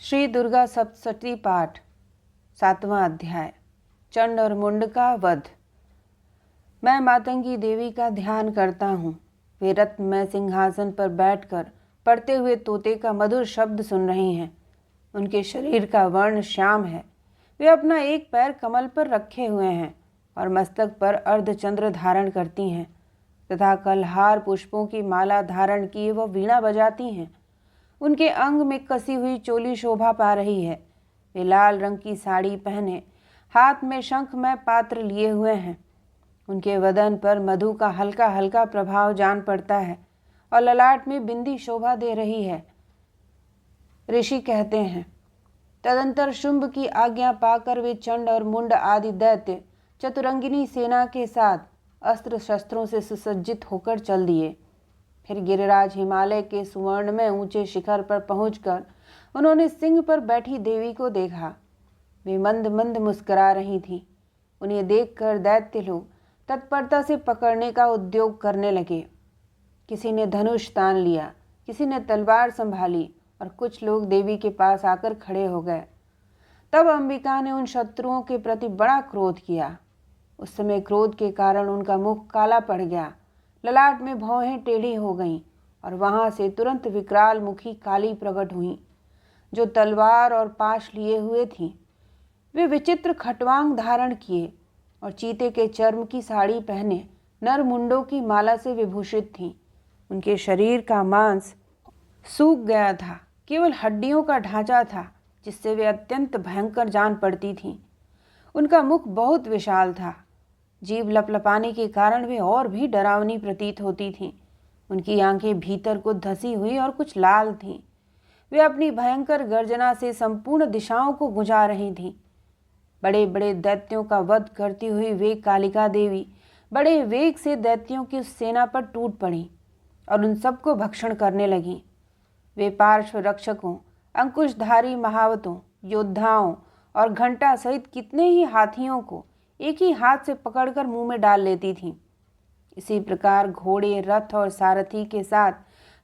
श्री दुर्गा सप्तशती पाठ 7वां अध्याय। चंड और मुंड का वध। मैं मातंगी देवी का ध्यान करता हूँ। वे रत्नमय सिंहासन पर बैठकर पढ़ते हुए तोते का मधुर शब्द सुन रही हैं। उनके शरीर का वर्ण श्याम है। वे अपना एक पैर कमल पर रखे हुए हैं और मस्तक पर अर्धचंद्र धारण करती हैं तथा कलहार पुष्पों की माला धारण किए वह वीणा बजाती हैं। उनके अंग में कसी हुई चोली शोभा पा रही है। वे लाल रंग की साड़ी पहने हाथ में शंखमय पात्र लिए हुए हैं। उनके वदन पर मधु का हल्का हल्का प्रभाव जान पड़ता है और ललाट में बिंदी शोभा दे रही है। ऋषि कहते हैं, तदंतर शुंभ की आज्ञा पाकर वे चंड और मुंड आदि दैत्य चतुरंगिनी सेना के साथ अस्त्र शस्त्रों से सुसज्जित होकर चल दिए। फिर गिरिराज हिमालय के सुवर्ण में ऊंचे शिखर पर पहुंचकर उन्होंने सिंह पर बैठी देवी को देखा। वे मंद मंद मुस्कुरा रही थीं। उन्हें देखकर दैत्य लोग तत्परता से पकड़ने का उद्योग करने लगे। किसी ने धनुष तान लिया, किसी ने तलवार संभाली और कुछ लोग देवी के पास आकर खड़े हो गए। तब अंबिका ने उन शत्रुओं के प्रति बड़ा क्रोध किया। उस समय क्रोध के कारण उनका मुख काला पड़ गया, ललाट में भौहें टेढ़ी हो गईं और वहां से तुरंत विकराल मुखी काली प्रकट हुई जो तलवार और पाश लिए हुए थी। वे विचित्र खटवांग धारण किए और चीते के चर्म की साड़ी पहने नर मुंडों की माला से विभूषित थीं। उनके शरीर का मांस सूख गया था, केवल हड्डियों का ढांचा था जिससे वे अत्यंत भयंकर जान पड़ती थीं। उनका मुख बहुत विशाल था। जीभ लपलपाने के कारण वे और भी डरावनी प्रतीत होती थीं। उनकी आंखें भीतर को धसी हुई और कुछ लाल थीं। वे अपनी भयंकर गर्जना से संपूर्ण दिशाओं को गुंजा रही थीं। बड़े बड़े दैत्यों का वध करती हुई वे कालिका देवी बड़े वेग से दैत्यों की उस सेना पर टूट पड़ी और उन सबको भक्षण करने लगीं। वे पार्श्व रक्षकों, अंकुशधारी महावतों, योद्धाओं और घंटा सहित कितने ही हाथियों को एक ही हाथ से पकड़कर मुंह में डाल लेती थीं। इसी प्रकार घोड़े, रथ और सारथी के साथ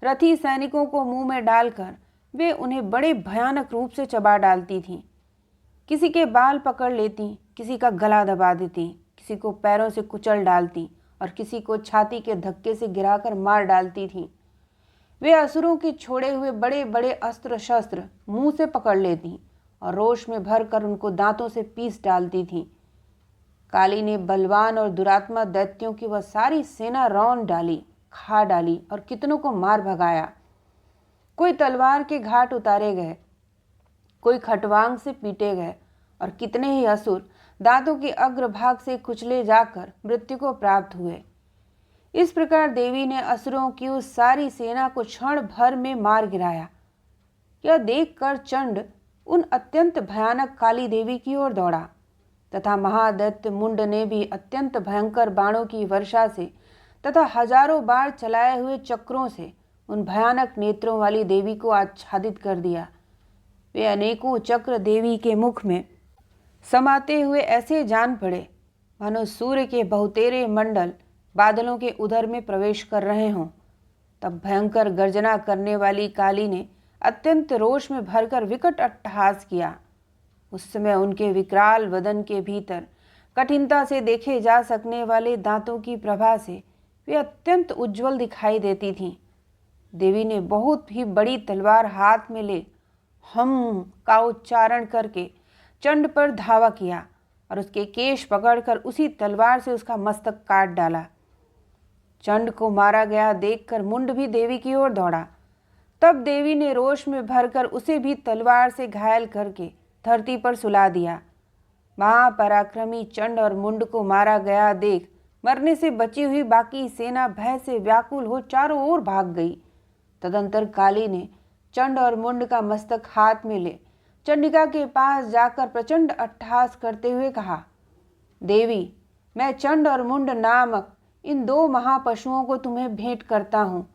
रथी सैनिकों को मुंह में डालकर वे उन्हें बड़े भयानक रूप से चबा डालती थीं। किसी के बाल पकड़ लेती, किसी का गला दबा देती, किसी को पैरों से कुचल डालती और किसी को छाती के धक्के से गिराकर मार डालती थीं। वे असुरों के छोड़े हुए बड़े बड़े अस्त्र शस्त्र मुंह से पकड़ लेती और रोष में भरकर उनको दांतों से पीस डालती थीं। काली ने बलवान और दुरात्मा दैत्यों की वह सारी सेना रौंद डाली, खा डाली और कितनों को मार भगाया। कोई तलवार के घाट उतारे गए, कोई खटवांग से पीटे गए और कितने ही असुर दांतों के अग्रभाग से कुचले जाकर मृत्यु को प्राप्त हुए। इस प्रकार देवी ने असुरों की उस सारी सेना को क्षण भर में मार गिराया। यह देखकर चंड उन अत्यंत भयानक काली देवी की ओर दौड़ा तथा महादैत्य मुंड ने भी अत्यंत भयंकर बाणों की वर्षा से तथा हजारों बार चलाए हुए चक्रों से उन भयानक नेत्रों वाली देवी को आच्छादित कर दिया। वे अनेकों चक्र देवी के मुख में समाते हुए ऐसे जान पड़े मानो सूर्य के बहुतेरे मंडल बादलों के उदर में प्रवेश कर रहे हों। तब भयंकर गर्जना करने वाली काली ने अत्यंत रोष में भरकर विकट अट्टहास किया। उस समय उनके विकराल वदन के भीतर कठिनता से देखे जा सकने वाले दांतों की प्रभा से वे अत्यंत उज्जवल दिखाई देती थीं। देवी ने बहुत ही बड़ी तलवार हाथ में ले हम का उच्चारण करके चंड पर धावा किया और उसके केश पकड़कर उसी तलवार से उसका मस्तक काट डाला। चंड को मारा गया देखकर मुंड भी देवी की ओर दौड़ा। तब देवी ने रोष में भरकर उसे भी तलवार से घायल करके धरती पर सुला दिया। महापराक्रमी चंड और मुंड को मारा गया देख मरने से बची हुई बाकी सेना भय से व्याकुल हो चारों ओर भाग गई। तदंतर काली ने चंड और मुंड का मस्तक हाथ में ले चंडिका के पास जाकर प्रचंड अट्टहास करते हुए कहा, देवी, मैं चंड और मुंड नामक इन दो महापशुओं को तुम्हें भेंट करता हूँ।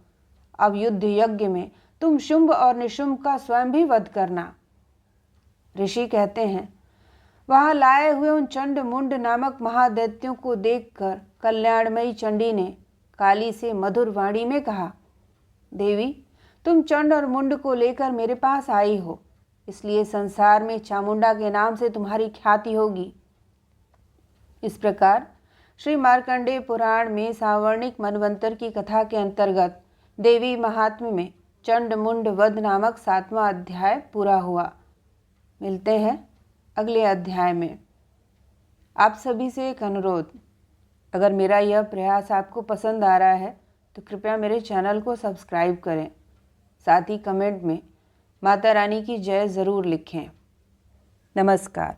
अब युद्ध यज्ञ में तुम शुंभ और निशुंभ का स्वयं भी वध करना। ऋषि कहते हैं, वहां लाए हुए उन चंड मुंड नामक महादैत्यों को देखकर कल्याणमयी चंडी ने काली से मधुर वाणी में कहा, देवी, तुम चंड और मुंड को लेकर मेरे पास आई हो। इसलिए संसार में चामुंडा के नाम से तुम्हारी ख्याति होगी। इस प्रकार श्री मार्कंडेय पुराण में सावर्णिक मनवंतर की कथा के अंतर्गत देवी महात्म्य में चंड मुंड वध नामक 7वां अध्याय पूरा हुआ। मिलते हैं अगले अध्याय में। आप सभी से एक अनुरोध, अगर मेरा यह प्रयास आपको पसंद आ रहा है तो कृपया मेरे चैनल को सब्सक्राइब करें। साथ ही कमेंट में माता रानी की जय ज़रूर लिखें। नमस्कार।